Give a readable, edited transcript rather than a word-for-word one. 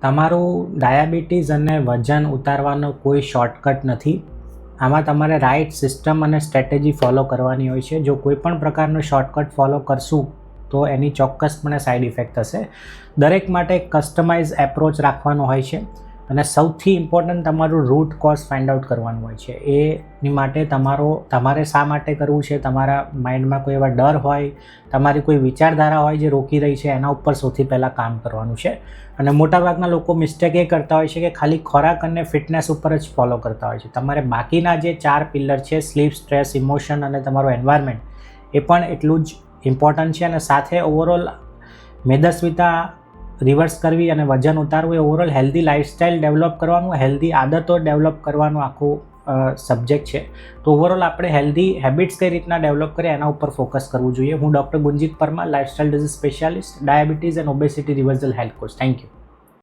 તમારું ડાયાબિટીસ અને વજન ઉતારવાનો કોઈ શોર્ટકટ નથી. આમાં તમારે રાઇટ સિસ્ટમ અને સ્ટ્રેટેજી ફોલો કરવાની હોય છે. જો કોઈ પણ પ્રકારનો શોર્ટકટ ફોલો કરશું તો એની ચોક્કસપણે સાઇડ ઇફેક્ટ થશે. દરેક માટે કસ્ટમાઇઝ એપ્રોચ રાખવાનો હોય છે અને સૌથી ઇમ્પોર્ટન્ટ તમારું રૂટ કોઝ ફાઇન્ડ આઉટ કરવાનું હોય છે. એની માટે તમારે શા માટે કરવું છે, તમારા માઇન્ડમાં કોઈ એવા ડર હોય, તમારી કોઈ વિચારધારા હોય જે રોકી રહી છે, એના ઉપર સૌથી પહેલાં કામ કરવાનું છે. અને મોટાભાગના લોકો મિસ્ટેક એ કરતા હોય છે કે ખાલી ખોરાક અને ફિટનેસ ઉપર જ ફોલો કરતા હોય છે. તમારે બાકીના જે 4 પિલર છે, સ્લીપ, સ્ટ્રેસ, ઇમોશન અને તમારું એન્વાયરમેન્ટ, એ પણ એટલું જ ઇમ્પોર્ટન્ટ છે. અને સાથે ઓવરઓલ મેદસ્વીતા રિવર્સ કરવી અને વજન ઉતારવું એ ઓવરઓલ હેલ્ધી લાઇફસ્ટાઇલ ડેવલપ કરવાનું, હેલ્ધી આદતો ડેવલપ કરવાનું આખું સબ્જેક્ટ છે. તો ઓવરઓલ આપણે હેલ્ધી હેબિટ્સ કઈ રીતના ડેવલપ કરીએ એના ઉપર ફોકસ કરવું જોઈએ. હું doctor Gunjit Parmar, lifestyle disease specialist, diabetes and obesity reversal health coach. Thank you.